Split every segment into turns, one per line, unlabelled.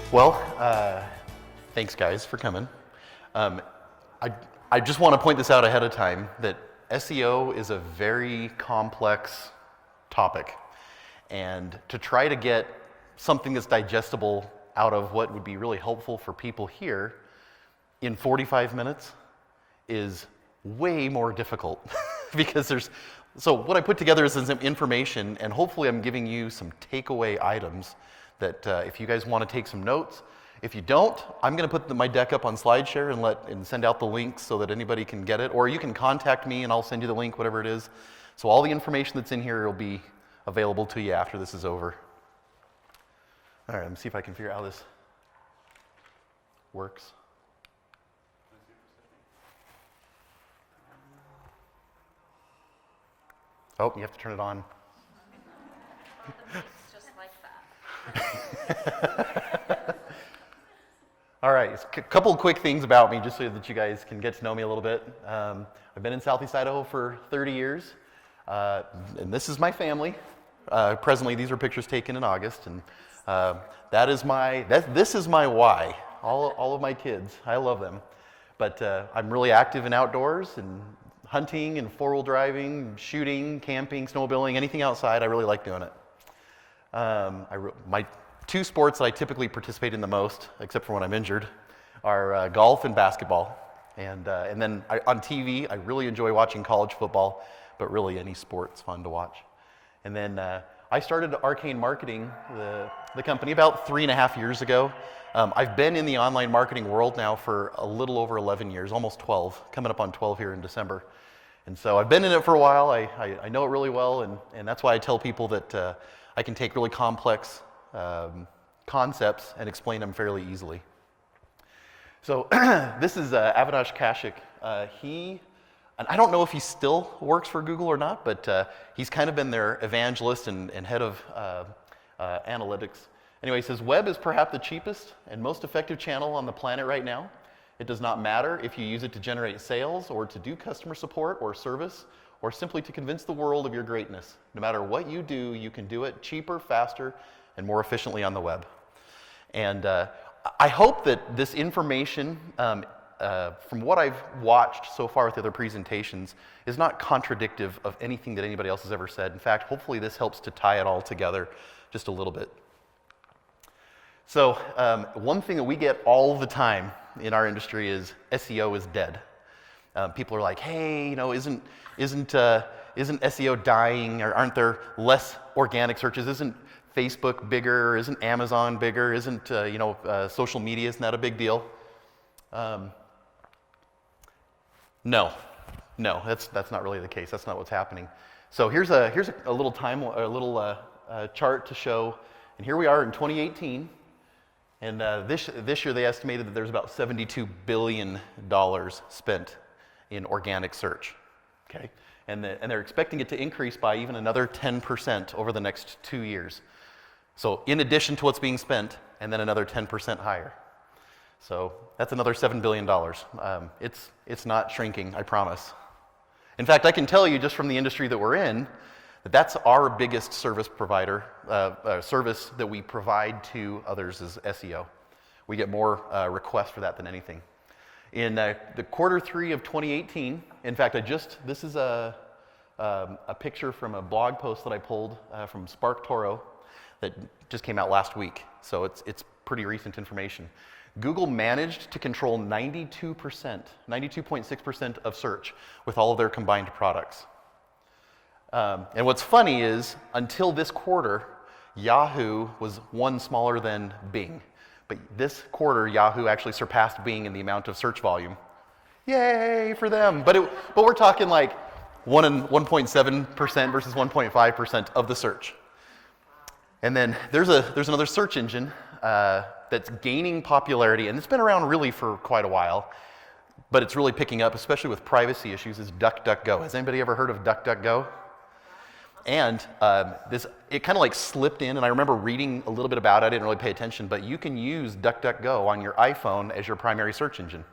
Well, thanks guys for coming. I just want to point this out ahead of time that SEO is a very complex topic, and to try to get something that's digestible out of what would be really helpful for people here in 45 minutes is way more difficult because so what I put together is some information, and hopefully I'm giving you some takeaway items that if you guys want to take some notes. If you don't, I'm going to put my deck up on SlideShare and send out the links so that anybody can get it, or you can contact me and I'll send you the link, whatever it is. So all the information that's in here will be available to you after this is over. All right, let me see if I can figure out how this works. Oh, you have to turn it on.
It's just like that.
All right, a couple of quick things about me just so that you guys can get to know me a little bit. I've been in Southeast Idaho for 30 years, and this is my family. Presently, these are pictures taken in August, and this is my why. All of my kids, I love them. But I'm really active in outdoors and hunting and four-wheel driving, shooting, camping, snowmobiling, anything outside. I really like doing it. My two sports that I typically participate in the most, except for when I'm injured, are golf and basketball. And then on TV, I really enjoy watching college football, but really any sport's fun to watch. And then I started Arcane Marketing, the company, about 3.5 years ago. I've been in the online marketing world now for a little over 11 years, almost 12, coming up on 12 here in December. And so I've been in it for a while. I know it really well, and that's why I tell people that I can take really complex concepts and explain them fairly easily. So this is Avinash Kaushik. And I don't know if he still works for Google or not, but he's kind of been their evangelist and head of analytics. Anyway, he says, web is perhaps the cheapest and most effective channel on the planet right now. It does not matter if you use it to generate sales or to do customer support or service or simply to convince the world of your greatness. No matter what you do, you can do it cheaper, faster, and more efficiently on the web. And I hope that this information, from what I've watched so far with the other presentations, is not contradictive of anything that anybody else has ever said. In fact, hopefully this helps to tie it all together just a little bit. So one thing that we get all the time in our industry is SEO is dead. People are like, hey, isn't SEO dying? Or aren't there less organic searches? Isn't Facebook bigger? Isn't Amazon bigger? Isn't social media, isn't that a big deal? No, that's not really the case. That's not what's happening. So here's a little chart to show, and here we are in 2018, and this year they estimated that there's about $72 billion spent in organic search. Okay, and they're expecting it to increase by even another 10% over the next 2 years. So in addition to what's being spent, and then another 10% higher. So that's another $7 billion. It's not shrinking, I promise. In fact, I can tell you just from the industry that we're in, that that's our biggest service provider, service that we provide to others is SEO. We get more requests for that than anything. In the Q3 of 2018, in fact, this is a picture from a blog post that I pulled from SparkToro that just came out last week. So it's pretty recent information. Google managed to control 92.6% of search with all of their combined products. And what's funny is, until this quarter, Yahoo was one smaller than Bing. But this quarter, Yahoo actually surpassed Bing in the amount of search volume. Yay for them! But we're talking like 1.7% versus 1.5% of the search. And then there's another search engine that's gaining popularity, and it's been around really for quite a while, but it's really picking up, especially with privacy issues, is DuckDuckGo. Has anybody ever heard of DuckDuckGo? And it kind of like slipped in, and I remember reading a little bit about it. I didn't really pay attention, but you can use DuckDuckGo on your iPhone as your primary search engine.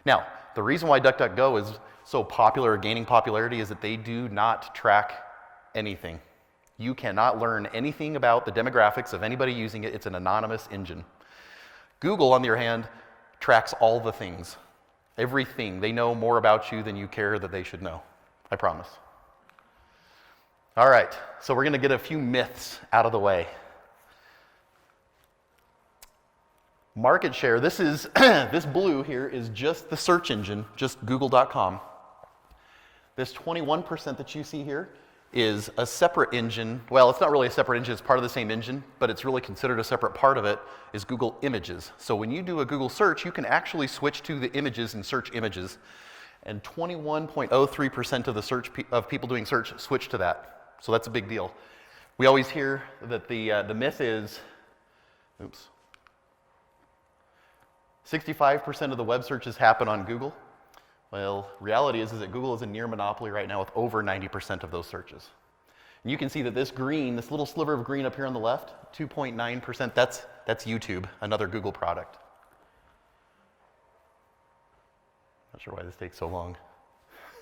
Now, the reason why DuckDuckGo is so popular or gaining popularity is that they do not track anything. You cannot learn anything about the demographics of anybody using it. It's an anonymous engine. Google, on the other hand, tracks all the things. Everything. They know more about you than you care that they should know. I promise. All right, so we're going to get a few myths out of the way. Market share, this is this blue here is just the search engine, just google.com. This 21% that you see here is a separate engine. Well, it's not really a separate engine, it's part of the same engine, but it's really considered a separate part of it, is Google Images. So when you do a Google search, you can actually switch to the images and search images. And 21.03% of the of people doing search switch to that. So that's a big deal. We always hear that the myth is, 65% of the web searches happen on Google. Well, reality is that Google is a near monopoly right now with over 90% of those searches. And you can see that this green, this little sliver of green up here on the left, 2.9%, that's YouTube, another Google product. Not sure why this takes so long.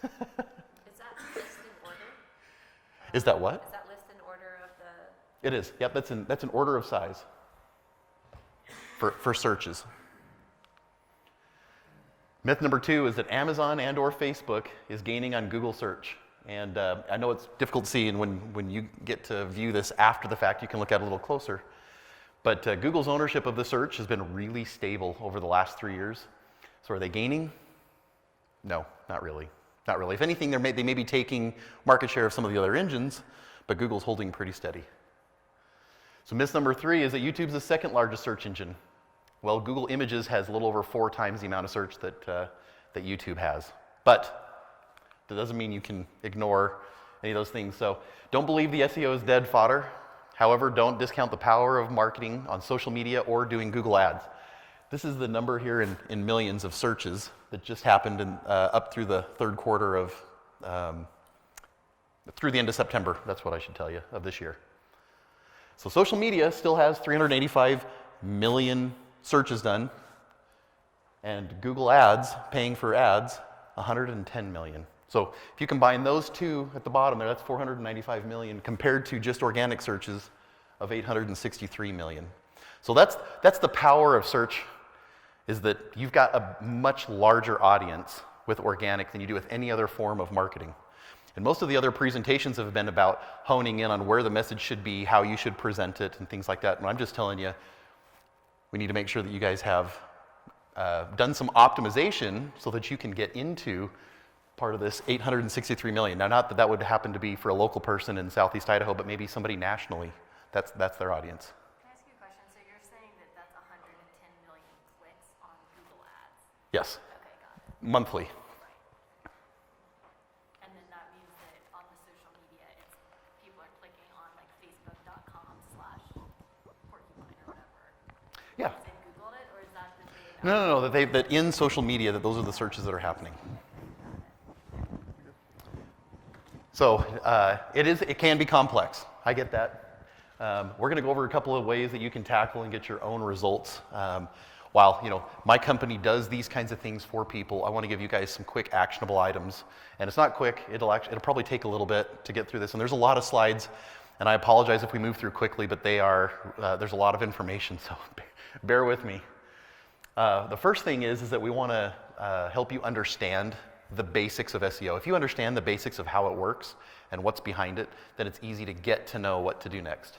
Is that list in order?
Is that what?
Is that list in order of the...
It is. Yep, that's an order of size for searches. Myth number 2 is that Amazon and or Facebook is gaining on Google search. And I know it's difficult to see, and when you get to view this after the fact, you can look at it a little closer. But Google's ownership of the search has been really stable over the last 3 years. So are they gaining? No, not really. Not really. If anything, they may be taking market share of some of the other engines, but Google's holding pretty steady. So myth number 3 is that YouTube's the second largest search engine. Well, Google Images has a little over 4 times the amount of search that YouTube has. But that doesn't mean you can ignore any of those things. So don't believe the SEO is dead fodder. However, don't discount the power of marketing on social media or doing Google ads. This is the number here in millions of searches that just happened up through the third quarter of, through the end of September, that's what I should tell you, of this year. So social media still has 385 million searches done, and Google ads, paying for ads, 110 million. So if you combine those two at the bottom there, that's 495 million compared to just organic searches of 863 million. So that's the power of search, is that you've got a much larger audience with organic than you do with any other form of marketing. And most of the other presentations have been about honing in on where the message should be, how you should present it, and things like that. And I'm just telling you, we need to make sure that you guys have done some optimization so that you can get into part of this 863 million. Now, not that that would happen to be for a local person in Southeast Idaho, but maybe somebody nationally. That's their audience.
Can I ask you a question? So you're saying that that's 110 million clicks on Google ads?
Yes.
Okay, got it.
Monthly.
Right. And then that means that on the social media, it's people are clicking on like facebook.com/porcupine or whatever.
Yeah.
Is it Googled it, or is that the data?
No. That in social media, that those are the searches that are happening. So it can be complex. I get that. We're going to go over a couple of ways that you can tackle and get your own results. While my company does these kinds of things for people, I want to give you guys some quick actionable items. And it's not quick. It'll probably take a little bit to get through this. And there's a lot of slides. And I apologize if we move through quickly, but there's a lot of information, so bear with me. The first thing is that we want to help you understand the basics of SEO. If you understand the basics of how it works and what's behind it, then it's easy to get to know what to do next.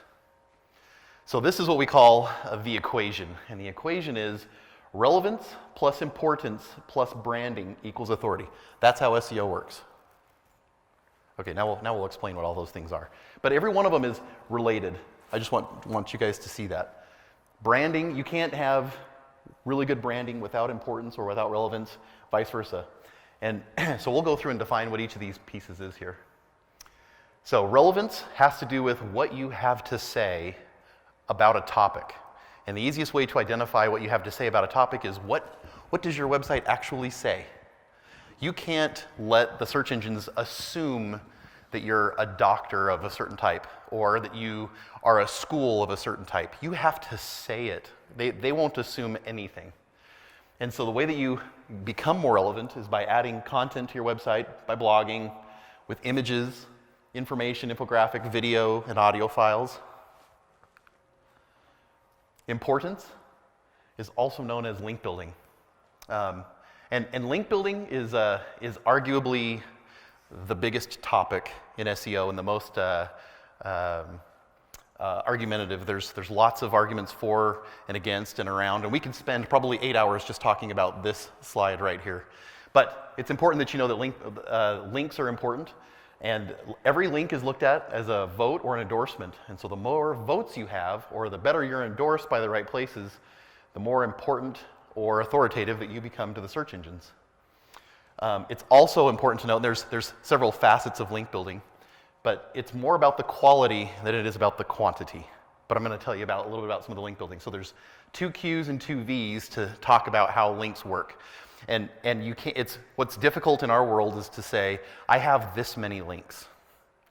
So this is what we call the equation. And the equation is relevance plus importance plus branding equals authority. That's how SEO works. Okay, now we'll explain what all those things are. But every one of them is related. I just want you guys to see that. Branding, you can't have really good branding without importance or without relevance, vice versa. And so we'll go through and define what each of these pieces is here. So relevance has to do with what you have to say about a topic. And the easiest way to identify what you have to say about a topic is what does your website actually say? You can't let the search engines assume that you're a doctor of a certain type or that you are a school of a certain type. You have to say it. They won't assume anything. And so the way that you become more relevant is by adding content to your website, by blogging, with images, information, infographic, video, and audio files. Importance. is also known as link building. And link building is arguably the biggest topic in SEO and the most argumentative. There's lots of arguments for and against and around, and we could spend probably 8 hours just talking about this slide right here. But it's important that you know that links are important, and every link is looked at as a vote or an endorsement. And so the more votes you have, or the better you're endorsed by the right places, the more important or authoritative that you become to the search engines. It's also important to note there's several facets of link building, but it's more about the quality than it is about the quantity. But I'm going to tell you a little bit about some of the link building. So there's 2 Qs and 2 Vs to talk about how links work. And you can't, what's difficult in our world is to say, I have this many links,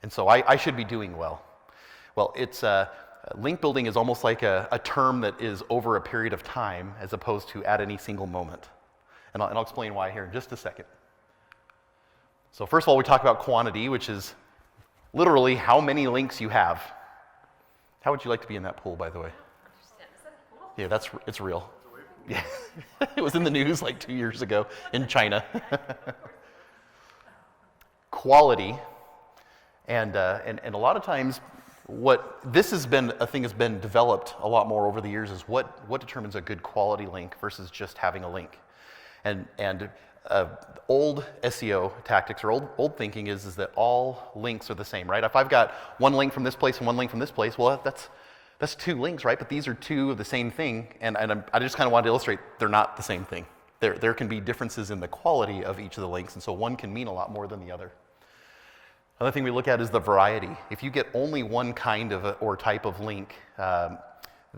and so I should be doing well. Well, link building is almost like a term that is over a period of time as opposed to at any single moment. And I'll explain why here in just a second. So first of all, we talk about quantity, which is literally how many links you have. How would you like to be in that pool, by the way? Yeah, it's real. Yeah, it was in the news like 2 years ago in China. Quality, and a lot of times, this has been a thing that's been developed a lot more over the years is what determines a good quality link versus just having a link. And old SEO tactics or old thinking is that all links are the same, right? If I've got one link from this place and one link from this place, well, that's 2 links, right? But these are 2 of the same thing, and I just kind of wanted to illustrate they're not the same thing. There can be differences in the quality of each of the links, and so one can mean a lot more than the other. Another thing we look at is the variety. If you get only one kind of or type of link,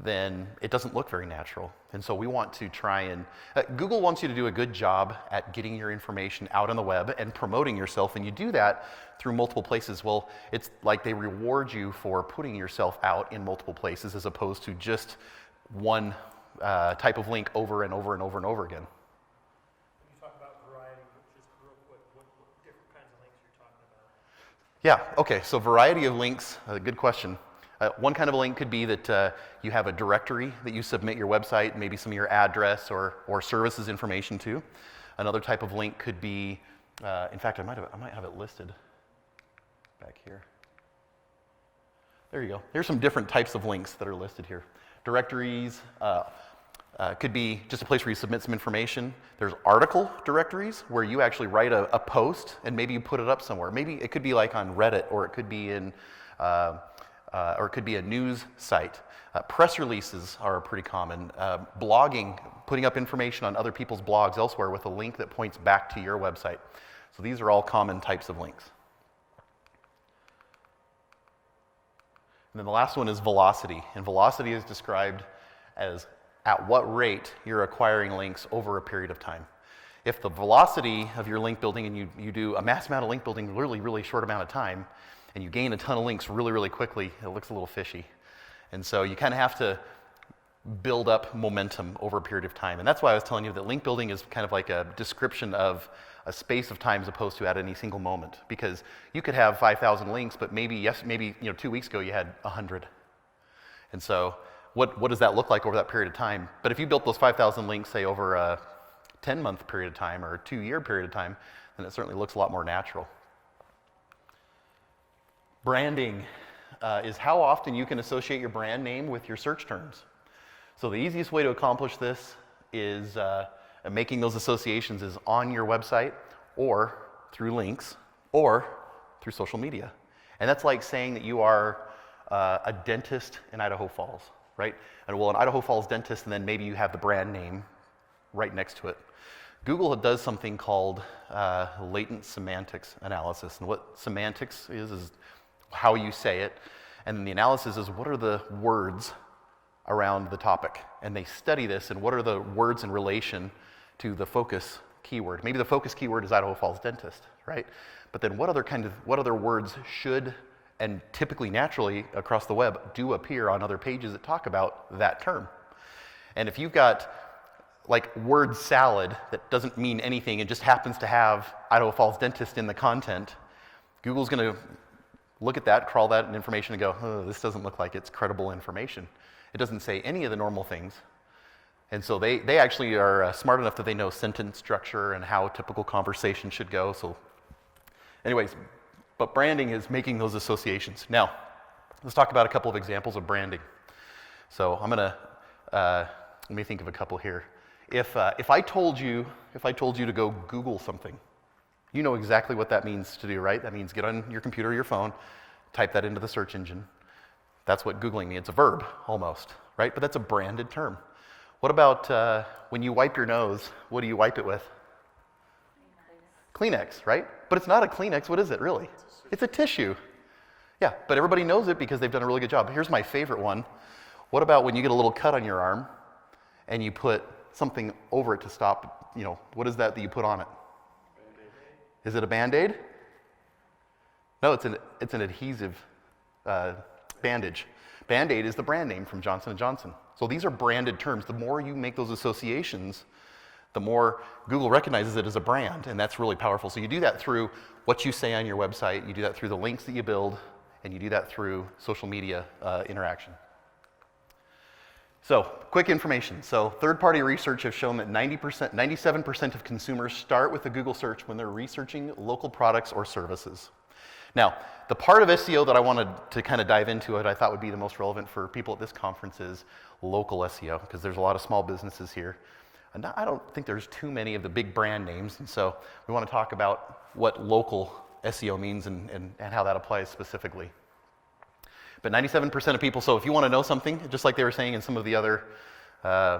then it doesn't look very natural. And so we want to try and, Google wants you to do a good job at getting your information out on the web and promoting yourself, and you do that through multiple places. Well, it's like they reward you for putting yourself out in multiple places as opposed to just one type of link over and over and over and over again.
When you talk about variety, just real quick, what different kinds of links you're talking about?
Yeah, okay, so variety of links, good question. One kind of a link could be that you have a directory that you submit your website, maybe some of your address or services information to. Another type of link could be, in fact, I might have it listed back here. There you go. Here's some different types of links that are listed here. Directories could be just a place where you submit some information. There's article directories where you actually write a post and maybe you put it up somewhere. Maybe it could be like on Reddit, or it could be in or it could be a news site. Press releases are pretty common. Blogging, putting up information on other people's blogs elsewhere with a link that points back to your website. So these are all common types of links. And then the last one is velocity. And velocity is described as at what rate you're acquiring links over a period of time. If the velocity of your link building, and you do a mass amount of link building really, really short amount of time, and you gain a ton of links really, really quickly, it looks a little fishy. And so you kind of have to build up momentum over a period of time. And that's why I was telling you that link building is kind of like a description of a space of time as opposed to at any single moment. Because you could have 5,000 links, but maybe 2 weeks ago you had 100. And so what does that look like over that period of time? But if you built those 5,000 links, say, over a 10-month period of time or a 2-year period of time, then it certainly looks a lot more natural. Branding is how often you can associate your brand name with your search terms. So the easiest way to accomplish this is making those associations is on your website or through links or through social media. And that's like saying that you are a dentist in Idaho Falls, right? And well, an Idaho Falls dentist, and then maybe you have the brand name right next to it. Google does something called latent semantics analysis. And what semantics is how you say it. And then the analysis is what are the words around the topic. And they study this and what are the words in relation to the focus keyword. Maybe the focus keyword is Idaho Falls dentist, right? But then what other words should and typically naturally across the web do appear on other pages that talk about that term. And if you've got like word salad that doesn't mean anything and just happens to have Idaho Falls dentist in the content, Google's going to look at that, crawl that information and go, oh, this doesn't look like it's credible information. It doesn't say any of the normal things And so they actually are smart enough that they know sentence structure and how a typical conversation should go. So anyways, but branding is making those associations. Now, let's talk about a couple of examples of branding. So I'm going to, let me think of a couple here. If I told you to go Google something, you know exactly what that means to do, right? That means get on your computer or your phone, type that into the search engine. That's what Googling means. It's a verb, almost, right? But that's a branded term. What about when you wipe your nose, what do you wipe it with? Kleenex, right? But it's not a Kleenex. What is it, really? It's a tissue. Yeah, but everybody knows it because they've done a really good job. Here's my favorite one. What about when you get a little cut on your arm and you put something over it to stop, what is that you put on it? Is it a Band-Aid? No, it's an adhesive bandage. Band-Aid is the brand name from Johnson & Johnson. So these are branded terms. The more you make those associations, the more Google recognizes it as a brand, and that's really powerful. So you do that through what you say on your website, you do that through the links that you build, and you do that through social media interaction. So, quick information. So, third-party research has shown that 97% of consumers start with a Google search when they're researching local products or services. Now, the part of SEO that I wanted to kind of dive into it, I thought would be the most relevant for people at this conference is local SEO, because there's a lot of small businesses here. And I don't think there's too many of the big brand names, and so we want to talk about what local SEO means and how that applies specifically. But 97% of people, so if you want to know something, just like they were saying in some of the other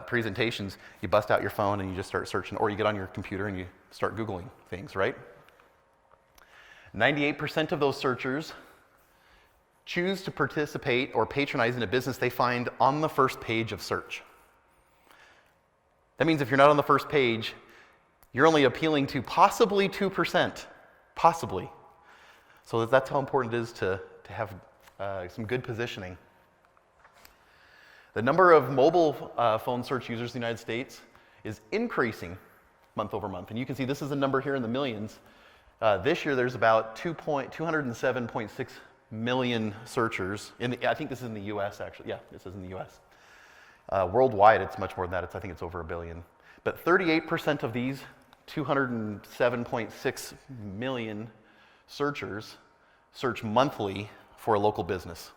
presentations, you bust out your phone and you just start searching, or you get on your computer and you start Googling things, right? 98% of those searchers choose to participate or patronize in a business they find on the first page of search. That means if you're not on the first page, you're only appealing to possibly 2%. Possibly. So that's how important it is to have some good positioning. The number of mobile phone search users in the United States is increasing month over month. And you can see this is a number here in the millions. This year there's about 207.6 million searchers. I think this is in the US actually. Yeah, this is in the US. Worldwide it's much more than that. I think it's over 1 billion. But 38% of these 207.6 million searchers search monthly for a local business.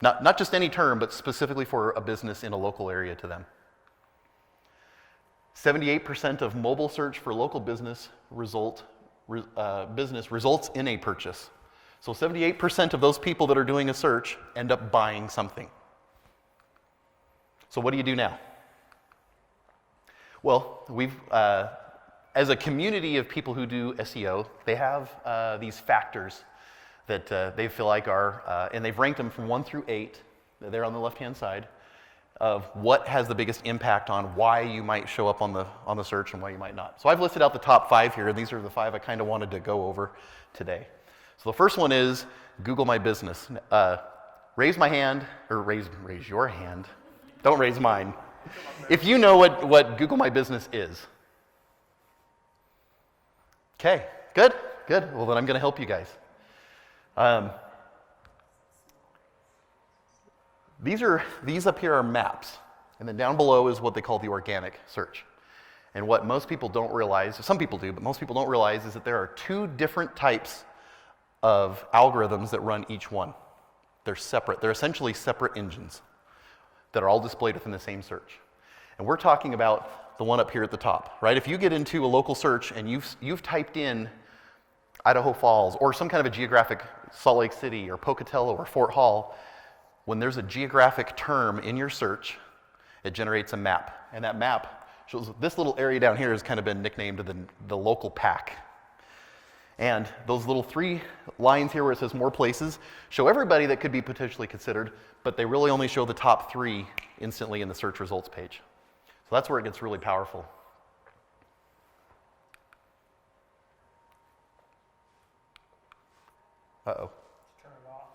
Not just any term, but specifically for a business in a local area to them. 78% of mobile search for local business results in a purchase. So 78% of those people that are doing a search end up buying something. So what do you do now? Well, we've, as a community of people who do SEO, they have these factors that they feel like are, and they've ranked them from 1 through 8, they're on the left-hand side, of what has the biggest impact on why you might show up on the search and why you might not. So I've listed out the top 5 here, and these are the 5 I kind of wanted to go over today. So the first one is Google My Business. Raise my hand, or raise your hand. Don't raise mine. If you know what Google My Business is. Okay, good. Well, then I'm going to help you guys. These up here are maps, and then down below is what they call the organic search. And what most people don't realize, some people do, but most people don't realize, is that there are 2 different types of algorithms that run each one. They're separate. They're essentially separate engines that are all displayed within the same search. And we're talking about the one up here at the top, right? If you get into a local search and you've typed in Idaho Falls or some kind of a geographic Salt Lake City or Pocatello or Fort Hall, when there's a geographic term in your search, it generates a map. And that map shows this little area down here has kind of been nicknamed the local pack. And those little 3 lines here where it says more places show everybody that could be potentially considered, but they really only show the top 3 instantly in the search results page. So that's where it gets really powerful. Uh-oh.
Turn it off.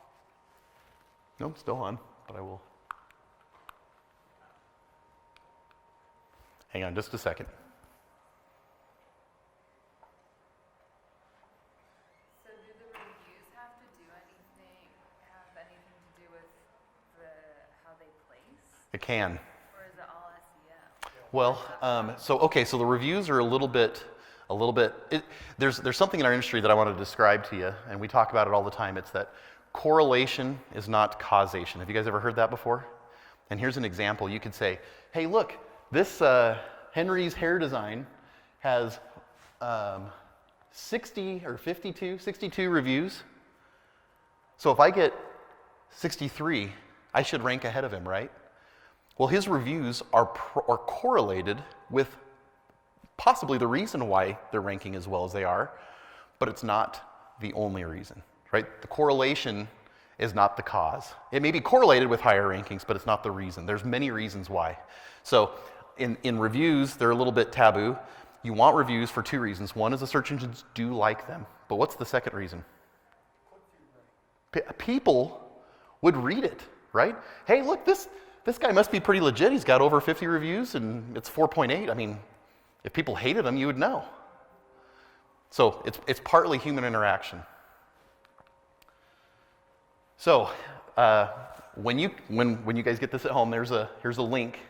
No, it's still on, but I will. Hang on just a second.
So do the reviews have anything to do with how they place?
It can.
Or is it all SEO?
Well, so the reviews are a little bit. There's something in our industry that I want to describe to you, and we talk about it all the time. It's that correlation is not causation. Have you guys ever heard that before? And here's an example. You could say, hey, look, this Henry's hair design has 62 reviews. So if I get 63, I should rank ahead of him, right? Well, his reviews are correlated with possibly the reason why they're ranking as well as they are, but it's not the only reason, right? The correlation is not the cause. It may be correlated with higher rankings, but it's not the reason. There's many reasons why. So in reviews, they're a little bit taboo. You want reviews for two reasons. One is the search engines do like them, but what's the second reason? People would read it, right? Hey, look, this guy must be pretty legit. He's got over 50 reviews and it's 4.8. I mean, if people hated him, you would know. So it's partly human interaction. So when you guys get this at home, here's a link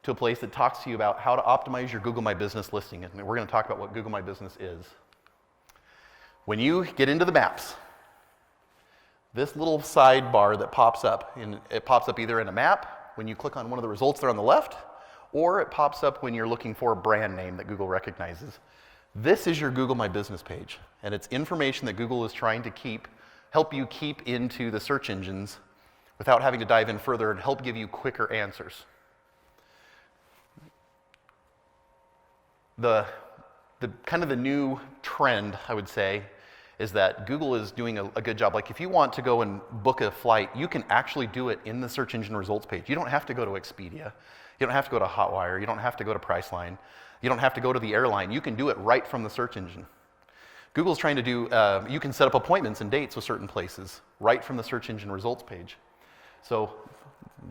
to a place that talks to you about how to optimize your Google My Business listing. And we're going to talk about what Google My Business is. When you get into the maps, this little sidebar that pops up, it pops up either in a map when you click on one of the results there on the left, or it pops up when you're looking for a brand name that Google recognizes. This is your Google My Business page, and it's information that Google is trying to help you keep into the search engines without having to dive in further and help give you quicker answers. The kind of the new trend, I would say, is that Google is doing a good job. Like if you want to go and book a flight, you can actually do it in the search engine results page. You don't have to go to Expedia. You don't have to go to Hotwire. You don't have to go to Priceline. You don't have to go to the airline. You can do it right from the search engine. Google's trying to do, you can set up appointments and dates with certain places right from the search engine results page. So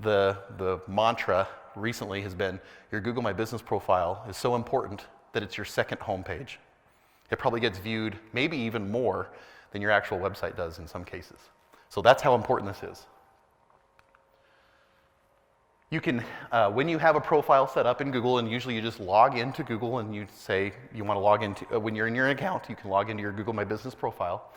the mantra recently has been, your Google My Business profile is so important that it's your second homepage. It probably gets viewed maybe even more than your actual website does in some cases. So that's how important this is. You can, when you have a profile set up in Google, and usually you just log into Google and you say you want to log into, when you're in your account, you can log into your Google My Business profile.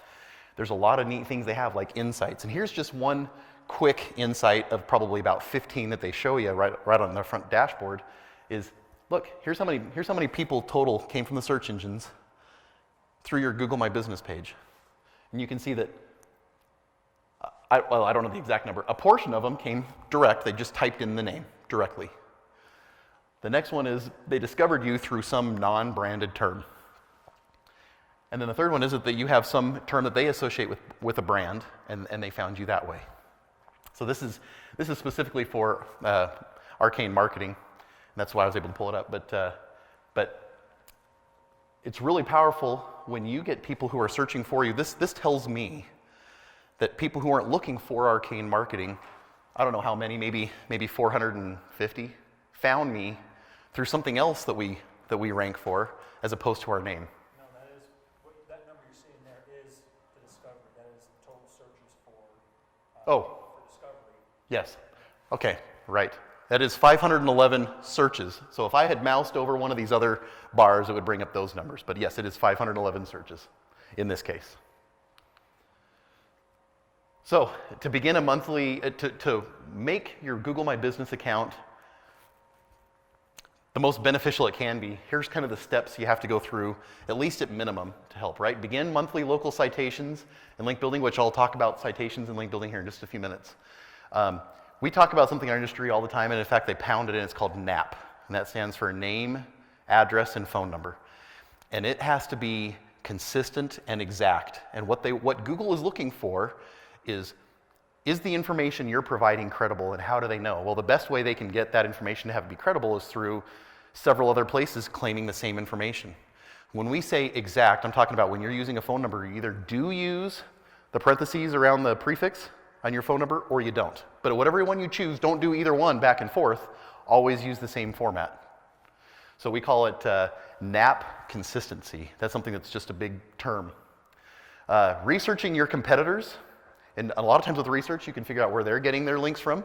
There's a lot of neat things they have, like insights. And here's just one quick insight of probably about 15 that they show you right on the front dashboard is, look, here's how many people total came from the search engines through your Google My Business page. And you can see that, I don't know the exact number. A portion of them came direct. They just typed in the name directly. The next one is they discovered you through some non-branded term. And then the third one is that you have some term that they associate with a brand, and they found you that way. So this is specifically for Arcane marketing, and that's why I was able to pull it up. But it's really powerful when you get people who are searching for you. This tells me that people who aren't looking for Arcane marketing, I don't know how many, maybe 450, found me through something else that we rank for as opposed to our name.
No, that number you're seeing there is the discovery. That is the total searches for discovery.
Yes. Okay, right. That is 511 searches. So if I had moused over one of these other bars, it would bring up those numbers. But yes, it is 511 searches in this case. So to begin a monthly, to make your Google My Business account the most beneficial it can be, here's kind of the steps you have to go through, at least at minimum, to help, right? Begin monthly local citations and link building, which I'll talk about citations and link building here in just a few minutes. We talk about something in our industry all the time, and in fact, they pound it in. It's called NAP, and that stands for name, address, and phone number. And it has to be consistent and exact. And what Google is looking for is the information you're providing credible, and how do they know? Well, the best way they can get that information to have it be credible is through several other places claiming the same information. When we say exact, I'm talking about when you're using a phone number, you either do use the parentheses around the prefix on your phone number, or you don't. But whatever one you choose, don't do either one back and forth. Always use the same format. So we call it NAP consistency. That's something that's just a big term. Researching your competitors, and a lot of times with research, you can figure out where they're getting their links from.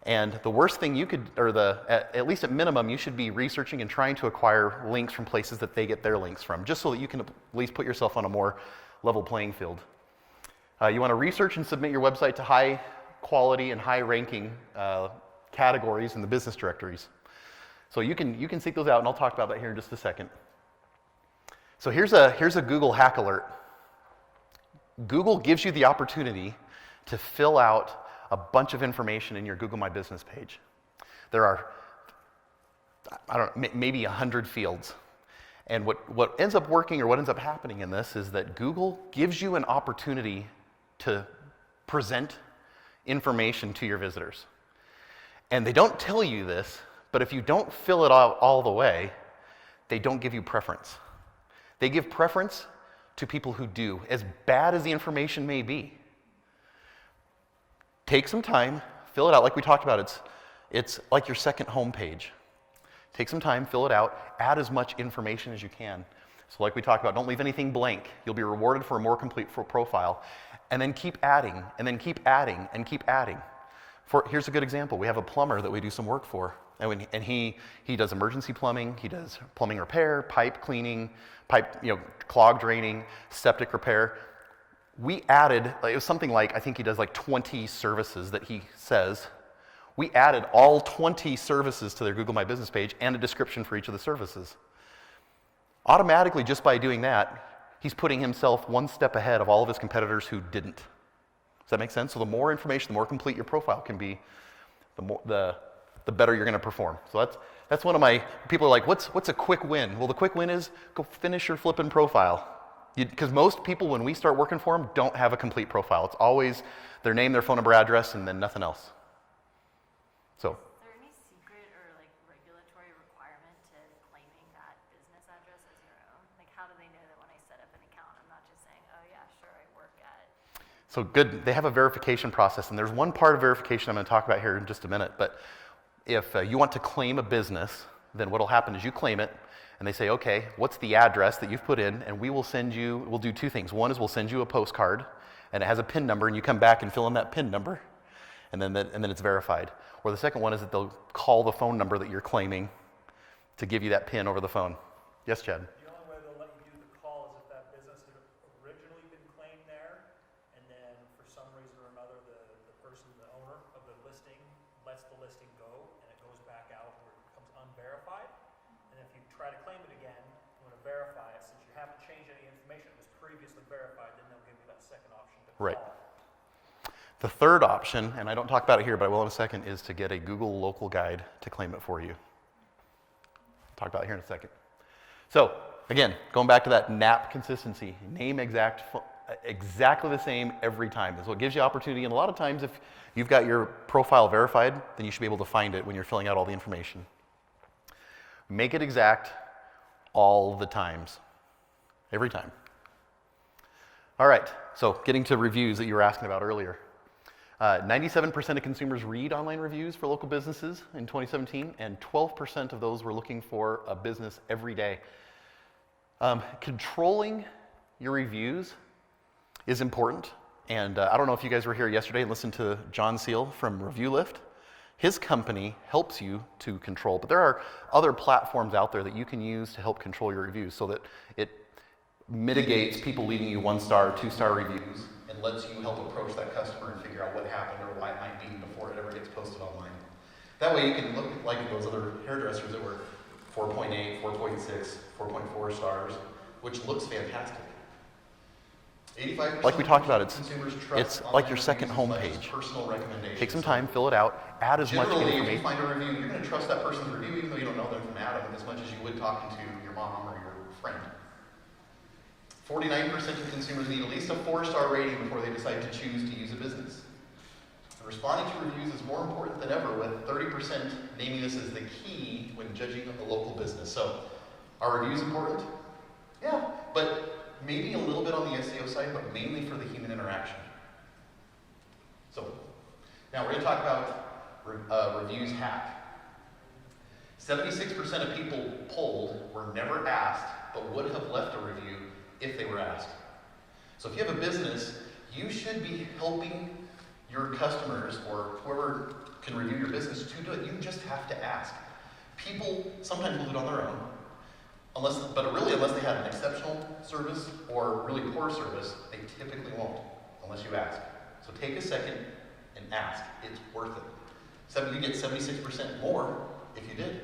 And the worst thing you could, or at least at minimum, you should be researching and trying to acquire links from places that they get their links from, just so that you can at least put yourself on a more level playing field. You want to research and submit your website to high quality and high ranking categories in the business directories. So you can seek those out, and I'll talk about that here in just a second. So here's a Google hack alert. Google gives you the opportunity to fill out a bunch of information in your Google My Business page. There are, maybe 100 fields. And what ends up working, or what ends up happening in this, is that Google gives you an opportunity to present information to your visitors. And they don't tell you this, but if you don't fill it out all the way, they don't give you preference. They give preference to people who do, as bad as the information may be. Take some time, fill it out like we talked about. It's like your second home page. Take some time, fill it out, add as much information as you can. So like we talked about, don't leave anything blank. You'll be rewarded for a more complete profile. And then keep adding, and then keep adding, and keep adding. Here's a good example. We have a plumber that we do some work for. And he does emergency plumbing, he does plumbing repair, pipe cleaning, clog draining, septic repair. We added, it was something like, I think he does like 20 services that he says. We added all 20 services to their Google My Business page and a description for each of the services. Automatically, just by doing that, he's putting himself one step ahead of all of his competitors who didn't. Does that make sense? So the more information, the more complete your profile can be, the better you're going to perform. So that's one of my, people are like, what's a quick win? Well, the quick win is go finish your flipping profile. Because most people, when we start working for them, don't have a complete profile. It's always their name, their phone number, address, and then nothing else. So.
Is there any secret or like regulatory requirement to claiming that business address as your own? Like, how do they know that when I set up an account, I'm not just saying, oh yeah, sure, I work at.
So good. They have a verification process, and there's one part of verification I'm going to talk about here in just a minute. But if you want to claim a business, then what will happen is you claim it. And they say, okay, what's the address that you've put in? And we'll do two things. One is we'll send you a postcard, and it has a PIN number, and you come back and fill in that PIN number, and then it's verified. Or the second one is that they'll call the phone number that you're claiming to give you that PIN over the phone. Yes, Chad?
The only way they'll let you do the call is if that business had originally been claimed there, and then for some reason or another, the person, the owner of the listing, lets the listing go, and it goes back out where it becomes unverified. And if you try to claim it again, you want to verify it. Since you haven't changed any information, it was previously verified, then they'll give you that second option to call.
Right. The third option, and I don't talk about it here, but I will in a second, is to get a Google local guide to claim it for you. I'll talk about it here in a second. So, again, going back to that NAP consistency, name exactly the same every time. That's what gives you opportunity, and a lot of times if you've got your profile verified, then you should be able to find it when you're filling out all the information. Make it exact all the times, every time. All right, so getting to reviews that you were asking about earlier. 97% of consumers read online reviews for local businesses in 2017, and 12% of those were looking for a business every day. Controlling your reviews is important, and I don't know if you guys were here yesterday and listened to John Seal from Review Lift. His company helps you to control, but there are other platforms out there that you can use to help control your reviews so that it mitigates people leaving you 1-star, 2-star reviews and lets you help approach that customer and figure out what happened or why it might be before it ever gets posted online. That way you can look like those other hairdressers that were 4.8, 4.6, 4.4 stars, which looks fantastic. 85% like we talked about, it's like your second home page. Take some time, fill it out, add as much information. If you find a review, you're going to trust that person's review even though you don't know them from Adam as much as you would talking to your mom or your friend. 49% of consumers need at least a 4-star rating before they decide to choose to use a business. And responding to reviews is more important than ever, with 30% naming this as the key when judging a local business. So, are reviews important? Yeah, but maybe a little bit on the SEO side, but mainly for the human interaction. So, now we're going to talk about reviews hack. 76% of people polled were never asked, but would have left a review if they were asked. So if you have a business, you should be helping your customers or whoever can review your business to do it. You just have to ask. People sometimes will do it on their own, unless they have an exceptional service or really poor service, they typically won't, unless you ask. So take a second and ask. It's worth it. You get 76% more if you did.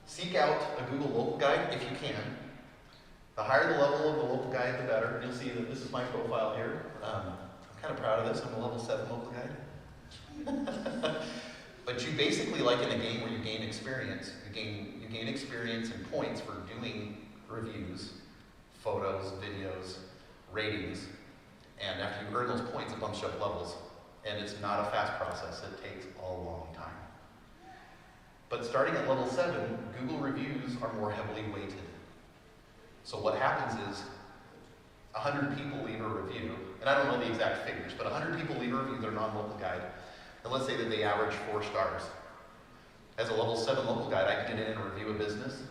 Seek out a Google local guide if you can. The higher the level of the local guide, the better. You'll see that this is my profile here. I'm kind of proud of this. I'm a level 7 local guide. But you basically, like in a game where you gain experience, you gain experience and points for doing reviews, photos, videos, ratings, and after you earn those points, it bumps you up levels. And it's not a fast process. It takes a long time. But starting at level 7, Google reviews are more heavily weighted. So what happens is 100 people leave a review, and I don't know the exact figures, but 100 people leave a review, they're non-local guide, and let's say that they average 4 stars. As a level 7 local guide, I can get in and review a business,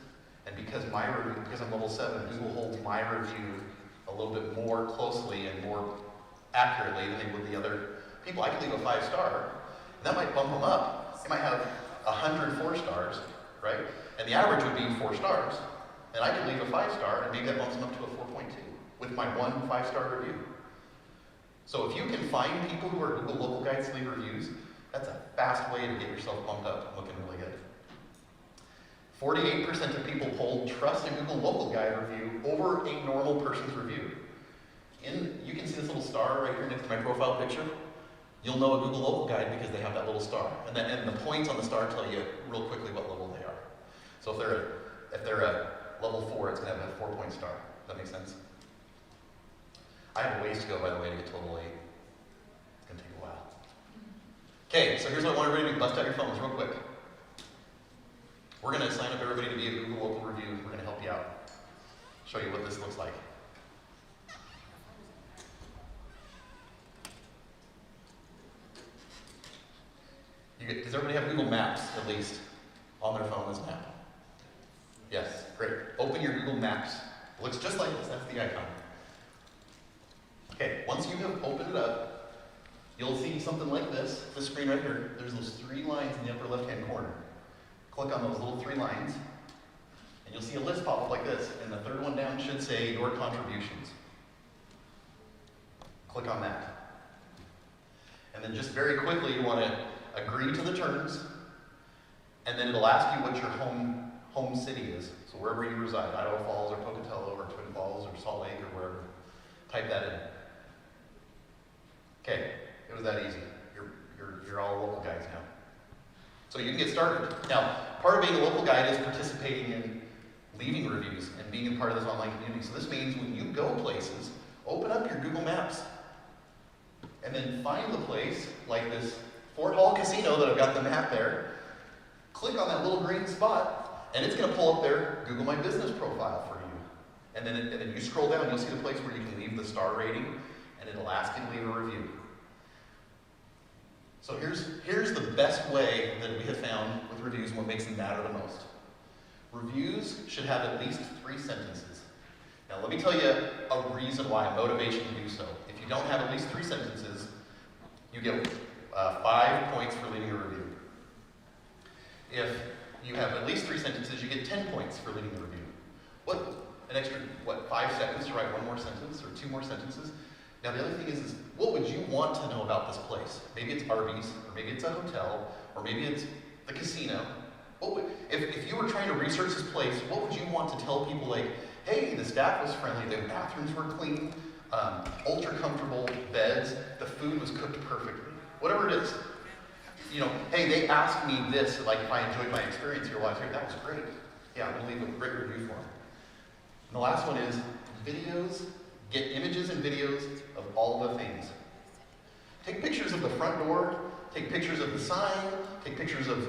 and because I'm level 7, Google holds my review a little bit more closely and more accurately than they would the other people. I can leave a 5-star, and that might bump them up. They might have 100 4-stars, right? And the average would be 4 stars. And I could leave a 5-star, and maybe that bumps them up to a 4.2 with my one 5-star review. So if you can find people who are Google local guides to leave reviews, that's a fast way to get yourself bumped up and looking really good. 48% of people polled trust a Google local guide review over a normal person's review. You can see this little star right here next to my profile picture. You'll know a Google local guide because they have that little star. And the points on the star tell you real quickly what level they are. So if they're at level 4, it's going to have a 4-point star. Does that make sense? I have a ways to go, by the way, to get to level 8. It's going to take a while. Okay, so here's what I want everybody to do. Bust out your phones real quick. We're going to sign up everybody to be a Google local review. We're going to help you out. Show you what this looks like. Does everybody have Google Maps, at least, on their phone as a map? Yes, great. Open your Google Maps. It looks just like this. That's the icon. Okay, once you have opened it up, you'll see something like this screen right here. There's those 3 lines in the upper left-hand corner. Click on those little 3 lines, and you'll see a list pop up like this. And the third one down should say your contributions. Click on that. And then just very quickly, you want to agree to the terms, and then it'll ask you what your home city is. So wherever you reside, Idaho Falls or Pocatello or Twin Falls or Salt Lake or wherever, type that in. Okay, it was that easy. You're all local guides now. So you can get started. Now, part of being a local guide is participating in leaving reviews and being a part of this online community. So this means when you go places, open up your Google Maps and then find the place like this Fort Hall Casino that I've got the map there. Click on that little green spot, and it's going to pull up their Google My Business profile for you. And then you scroll down, you'll see the place where you can leave the star rating, and it'll ask you to leave a review. So here's the best way that we have found with reviews and what makes them matter the most. Reviews should have at least 3 sentences. Now let me tell you a reason why, a motivation to do so. If you don't have at least 3 sentences, you get 5 points for leaving a review. If you have at least 3 sentences, you get 10 points for leaving the review. An extra 5 seconds to write 1 more sentence or 2 more sentences? Now the other thing is what would you want to know about this place? Maybe it's Arby's, or maybe it's a hotel, or maybe it's the casino. If you were trying to research this place, what would you want to tell people like, hey, the staff was friendly, the bathrooms were clean, ultra comfortable beds, the food was cooked perfectly. Whatever it is. Hey, they asked me this, like if I enjoyed my experience here while I was here, that was great. Yeah, I'm gonna leave a great review for them. And the last one is videos. Get images and videos of all the things. Take pictures of the front door, take pictures of the sign, take pictures of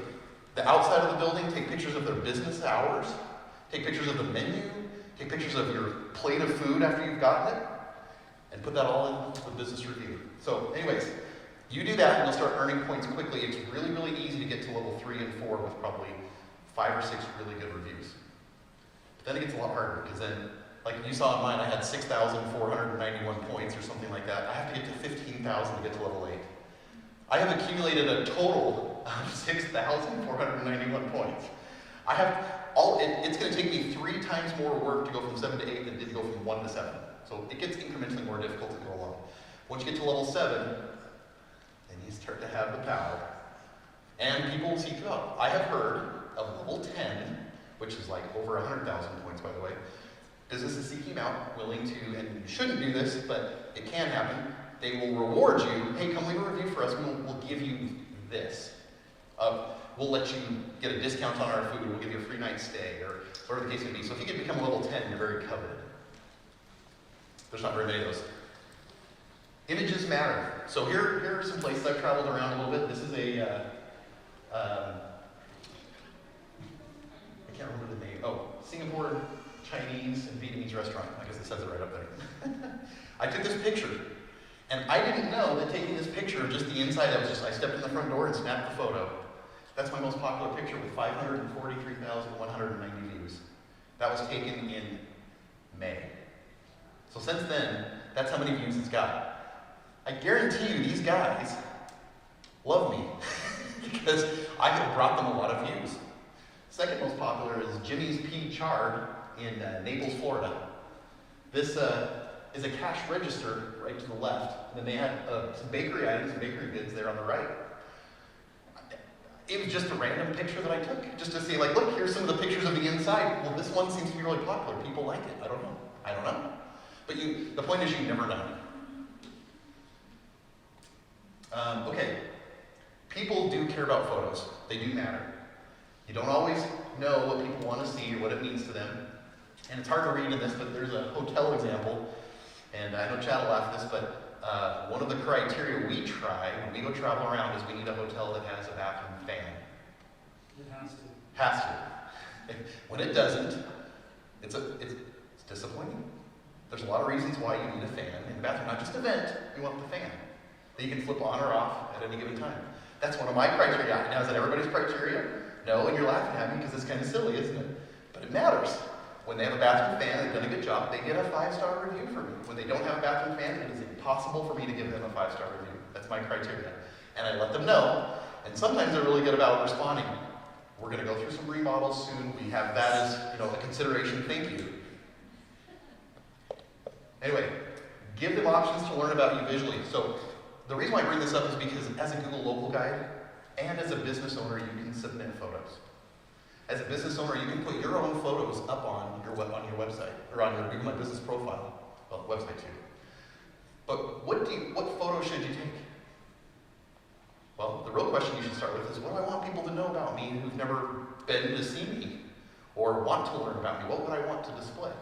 the outside of the building, take pictures of their business hours, take pictures of the menu, take pictures of your plate of food after you've gotten it, and put that all in the business review. So anyways, you do that and you'll start earning points quickly. It's really, really easy to get to level 3 and 4 with probably 5 or 6 really good reviews. But then it gets a lot harder because then, like you saw in mine, I had 6,491 points or something like that. I have to get to 15,000 to get to level 8. I have accumulated a total of 6,491 points. I have it's going to take me 3 times more work to go from 7 to 8 than it did to go from 1 to 7. So it gets incrementally more difficult to go along. Once you get to level 7, then you start to have the power. And people will seek you out. I have heard of level 10, which is like over 100,000 points, by the way. Businesses seek you out, willing to, and you shouldn't do this, but it can happen. They will reward you. Hey, come leave a review for us. We'll give you this. We'll let you get a discount on our food. We'll give you a free night stay, or whatever the case may be. So if you can become a level 10, you're very coveted. There's not very many of those. Images matter. So here are some places I've traveled around a little bit. This is I can't remember the name. Oh, Singapore Chinese and Vietnamese restaurant. I guess it says it right up there. I took this picture, and I didn't know that taking this picture of just the inside, I stepped in the front door and snapped the photo. That's my most popular picture with 543,190 views. That was taken in May. So since then, that's how many views it's got. I guarantee you these guys love me because I have brought them a lot of views. Second most popular is Jimmy's P. Chard in Naples, Florida. This is a cash register right to the left, and then they had some bakery items and bakery goods there on the right. It was just a random picture that I took, just to see, like, look, here's some of the pictures of the inside. Well, this one seems to be really popular. People like it. I don't know. But the point is, you never know. Okay. People do care about photos. They do matter. You don't always know what people want to see or what it means to them. And it's hard to read in this, but there's a hotel example. And I know Chad will laugh at this, but one of the criteria we try when we go travel around is we need a hotel that has a bathroom fan.
It has to.
Has to. When it doesn't, it's disappointing. There's a lot of reasons why you need a fan in the bathroom. Not just a vent, you want the fan that you can flip on or off at any given time. That's one of my criteria. Now, is that everybody's criteria? No, and you're laughing at me because it's kind of silly, isn't it? But it matters. When they have a bathroom fan, they've done a good job, they get a 5-star review from me. When they don't have a bathroom fan, it is impossible for me to give them a 5-star review. That's my criteria. And I let them know, and sometimes they're really good about responding. We're going to go through some remodels soon. We have that as, a consideration. Thank you. Anyway, give them options to learn about you visually. So the reason why I bring this up is because as a Google Local Guide and as a business owner, you can submit photos. As a business owner, you can put your own photos up on your website, or on your Google My Business profile. Well, website too. But what photo should you take? Well, the real question you should start with is, what do I want people to know about me who've never been to see me or want to learn about me? What would I want to display?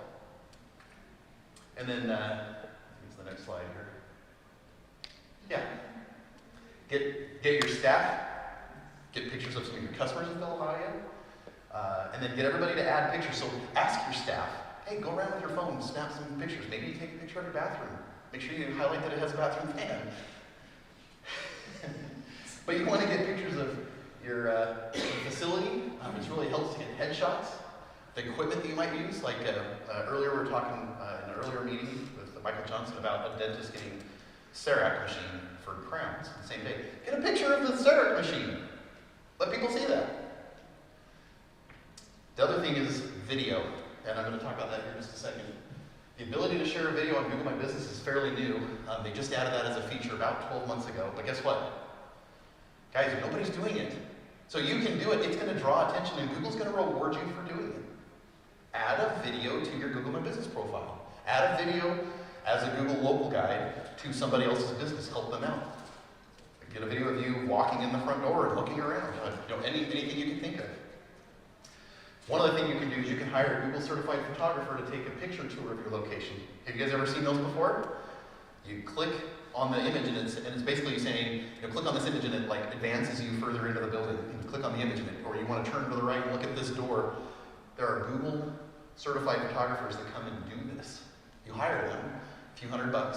And then, here's the next slide here. Yeah. Get your staff, get pictures of some of your customers if they'll allow you, and then get everybody to add pictures. So ask your staff, hey, go around with your phone and snap some pictures. Maybe you take a picture of your bathroom. Make sure you highlight that it has a bathroom fan. But you want to get pictures of your facility. It really helps to get headshots. The equipment that you might use, like earlier we were talking in an earlier meeting with Michael Johnson about a dentist getting CEREC machine for crowns the same day. Get a picture of the CEREC machine. Let people see that. The other thing is video, and I'm going to talk about that here in just a second. The ability to share a video on Google My Business is fairly new. They just added that as a feature about 12 months ago, but guess what? Guys, nobody's doing it. So you can do it. It's going to draw attention, and Google's going to reward you for doing it. Add a video to your Google My Business profile. Add a video as a Google Local Guide to somebody else's business. Help them out. Get a video of you walking in the front door and looking around. Anything you can think of. One other thing you can do is you can hire a Google certified photographer to take a picture tour of your location. Have you guys ever seen those before? You click on the image and it's basically saying, click on this image and it advances you further into the building. You click on the image and or you want to turn to the right and look at this door. There are Google certified photographers that come and do this. You hire them, a few $100, and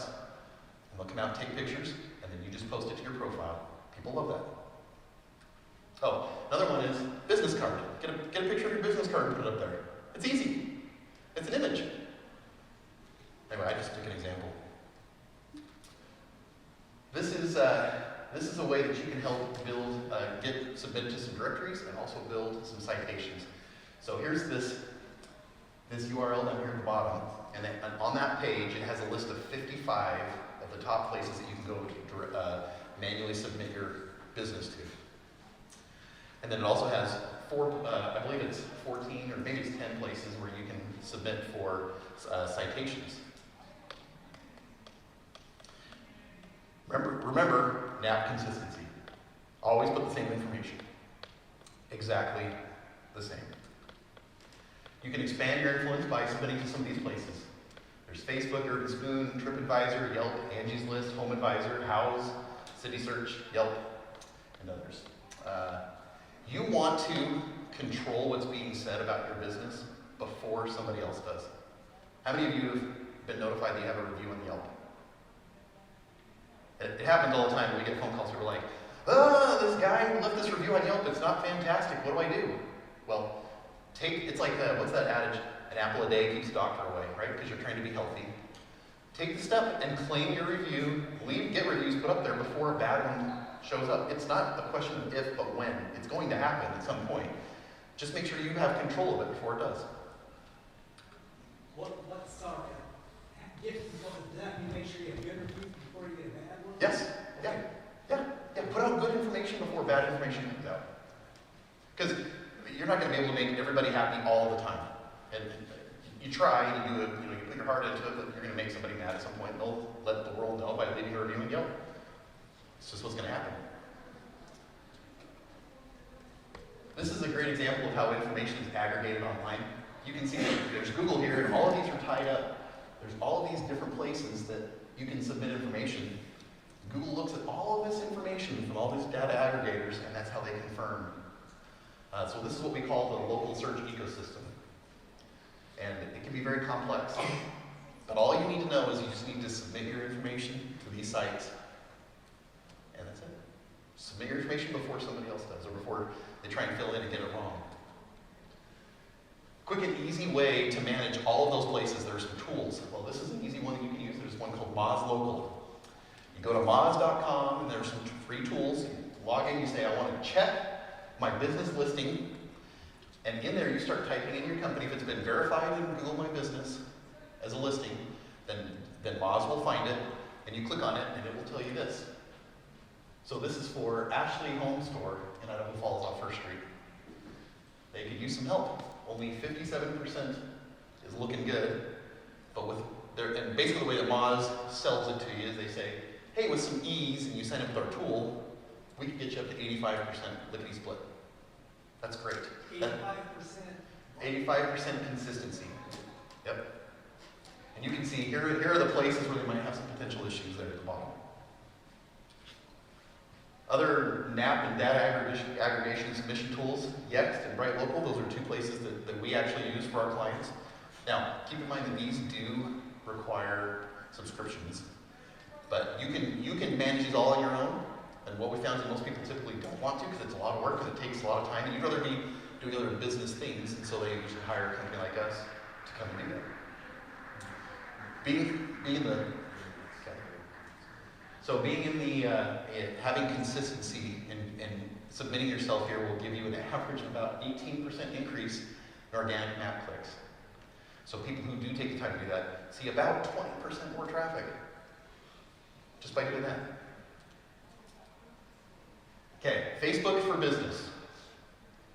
they'll come out and take pictures, and then you just post it to your profile. People love that. Oh, another one is business card. Get a picture of your business card and put it up there. It's easy. It's an image. Anyway, I just took an example. This is a way that which you can help build, submit to some directories and also build some citations. So here's this URL down here at the bottom, and on that page it has a list of 55 of the top places that you can go to manually submit your business to. And then it also has I believe it's 14 or maybe it's 10 places where you can submit for citations. Remember NAP consistency. Always put the same information. Exactly the same. You can expand your influence by submitting to some of these places. There's Facebook, Urban Spoon, TripAdvisor, Yelp, Angie's List, Home Advisor, Houzz, City Search, Yelp, and others. You want to control what's being said about your business before somebody else does. How many of you have been notified that you have a review on Yelp? It happens all the time. We get phone calls that are like, this guy who left this review on Yelp, it's not fantastic. What do I do? Well, it's like, what's that adage? An apple a day keeps the doctor away, right? Because you're trying to be healthy. Take the step and claim your review, get reviews put up there before a bad one shows up. It's not a question of if, but when. It's going to happen at some point. Just make sure you have control of it before it does.
You make sure you have good reviews before you get a bad one?
Yes. Yeah. Put out good information before bad information comes out. Because you're not going to be able to make everybody happy all the time. And you try and you do it, you put your heart into it, but you're going to make somebody mad at some point. And they'll let the world know by leaving a review and Yelp. It's just what's going to happen. This is a great example of how information is aggregated online. You can see there's Google here, and all of these are tied up. There's all of these different places that you can submit information. Google looks at all of this information from all these data aggregators, and that's how they confirm. So this is what we call the local search ecosystem. And it can be very complex. But all you need to know is you just need to submit your information to these sites, and that's it. Submit your information before somebody else does, or before they try and fill in and get it wrong. Quick and easy way to manage all of those places, there are some tools. Well, this is an easy one that you can use. There's one called Moz Local. You go to moz.com, and there's some free tools. You log in, you say, I want to check my business listing, and in there you start typing in your company. If it's been verified in Google My Business as a listing, then Moz will find it, and you click on it, and it will tell you this. So this is for Ashley Home Store in Idaho Falls off First Street. They could use some help. Only 57% is looking good, but and basically the way that Moz sells it to you is they say, hey, with some ease, and you sign up with our tool, we can get you up to 85% lickety split. That's great.
85%?
85% consistency. Yep. And you can see here are the places where they might have some potential issues there at the bottom. Other NAP and data aggregation submission tools, Yext and Bright Local, those are two places that we actually use for our clients. Now, keep in mind that these do require subscriptions, but you can manage these all on your own. And what we found is that most people typically don't want to, because it's a lot of work and it takes a lot of time, and you'd rather be doing other business things, and so they usually hire a company like us to come and do that. Having consistency and submitting yourself here will give you an average of about 18% increase in organic map clicks. So people who do take the time to do that see about 20% more traffic just by doing that. Okay, Facebook for business.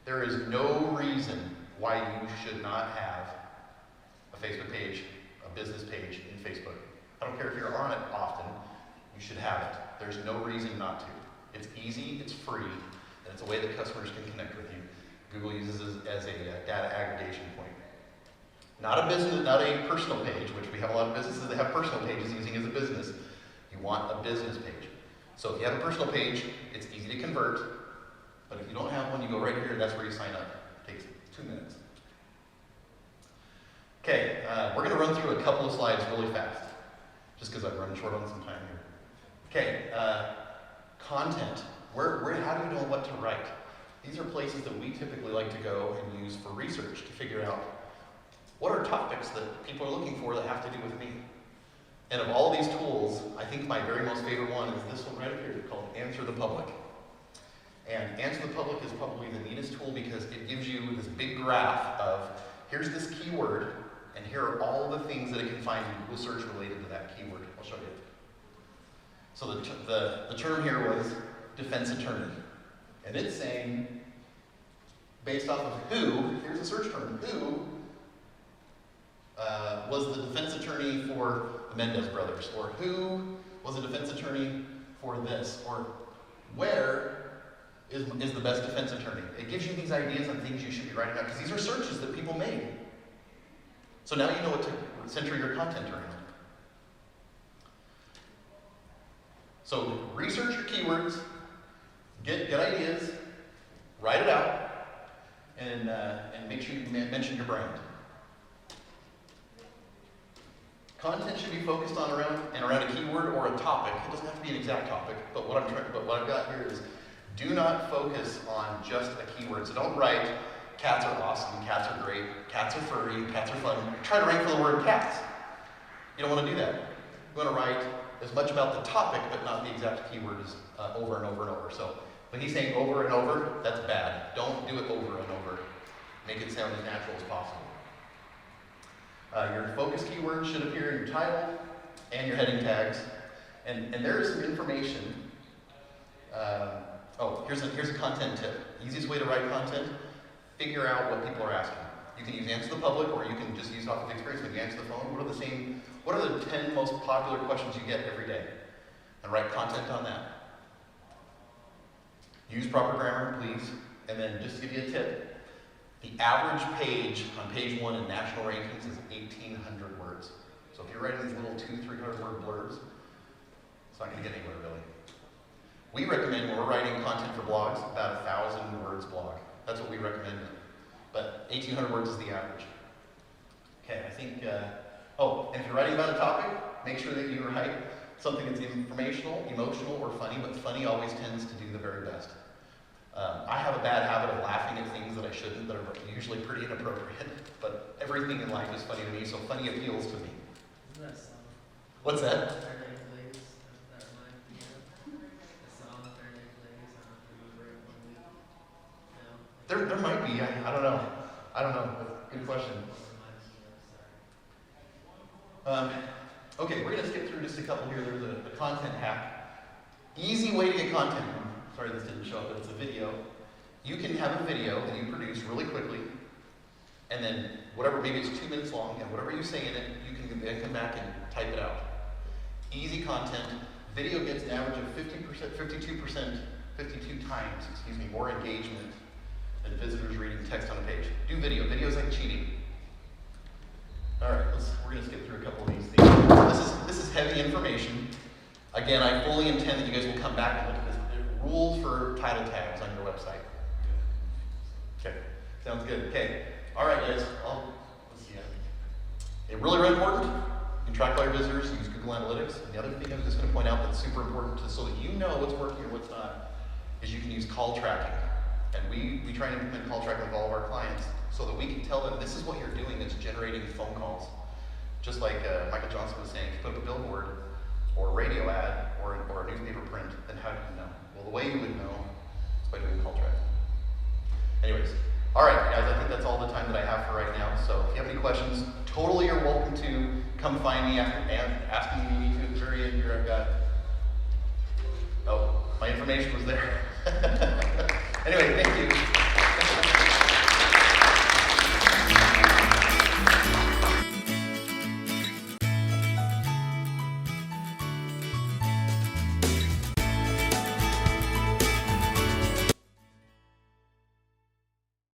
There is no reason why you should not have a Facebook page, a business page in Facebook. I don't care if you're on it often, you should have it. There's no reason not to. It's easy, it's free, and it's a way that customers can connect with you. Google uses it as a data aggregation point. Not a business, not a personal page, which we have a lot of businesses that have personal pages using as a business. You want a business page. So if you have a personal page, it's easy to convert, but if you don't have one, you go right here, that's where you sign up. It takes 2 minutes. Okay, we're going to run through a couple of slides really fast, just because I've run short on some time here. Okay, content. How do you know what to write? These are places that we typically like to go and use for research to figure out what are topics that people are looking for that have to do with me. And of all these tools, I think my very most favorite one is this one right up here called Answer the Public. And Answer the Public is probably the neatest tool because it gives you this big graph of here's this keyword, and here are all the things that it can find in Google search related to that keyword. I'll show you. So the term here was defense attorney. And it's saying, based off of who, here's a search term, who was the defense attorney for the Mendez brothers, or who was a defense attorney for this, or where is the best defense attorney. It gives you these ideas on things you should be writing out, because these are searches that people made. So now you know what to center your content around. So research your keywords, get ideas, write it out, and make sure you mention your brand. Content should be focused on around a keyword or a topic. It doesn't have to be an exact topic, but what I've got here is do not focus on just a keyword. So don't write cats are awesome, cats are great, cats are furry, cats are fun. Try to rank for the word cats. You don't want to do that. You want to write as much about the topic, but not the exact keywords over and over and over. So when he's saying over and over, that's bad. Don't do it over and over. Make it sound as natural as possible. Your focus keywords should appear in your title and your heading tags. And there is some information. Here's a content tip. Easiest way to write content, figure out what people are asking. You can use Answer the Public, or you can just use off of experience. When you answer the phone, what are the 10 most popular questions you get every day? And write content on that. Use proper grammar, please. And then just to give you a tip, the average page on page 1 in national rankings is 1,800 words. So if you're writing these little 200-300 word blurbs, it's not going to get anywhere really. We recommend when we're writing content for blogs, about 1,000 words blog. That's what we recommend. But 1,800 words is the average. Okay, I think, and if you're writing about a topic, make sure that you write something that's informational, emotional, or funny, but funny always tends to do the very best. I have a bad habit of laughing at things that I shouldn't, that are usually pretty inappropriate, but everything in life is funny to me, so funny appeals to me.
Isn't that song?
What's that?
Third Day Blaze, that reminds me of. The song Third Day Blaze, I don't remember it one week. No?
There might be, I don't know. Good question. Okay, we're going to skip through just a couple here. There's a content hack. Easy way to get content. Sorry this didn't show up, but it's a video. You can have a video that you produce really quickly, and then maybe it's 2 minutes long, and whatever you say in it, you can then come back and type it out. Easy content. Video gets an average of 52 times, more engagement than visitors reading text on a page. Do video. Video's like cheating. All right, we're going to skip through a couple of these things. This is heavy information. Again, I fully intend that you guys will come back and look at this. Rules for title tags on your website. Okay, sounds good. Okay, all right, guys. Let's see. Really important. You can track all your visitors. Use Google Analytics. And the other thing I'm just going to point out that's super important, so that you know what's working and what's not, is you can use call tracking. And we try and implement call tracking with all of our clients, so that we can tell them this is what you're doing that's generating phone calls. Just like Michael Johnson was saying, if you put up a billboard or a radio ad or a newspaper print, then how do you know? Well, the way you would know is by doing call tracking. Anyways, all right, guys, I think that's all the time that I have for right now. So if you have any questions, totally you're welcome to come find me after asking me you need to at the very end here. I've got, my information was there. Anyway, thank you.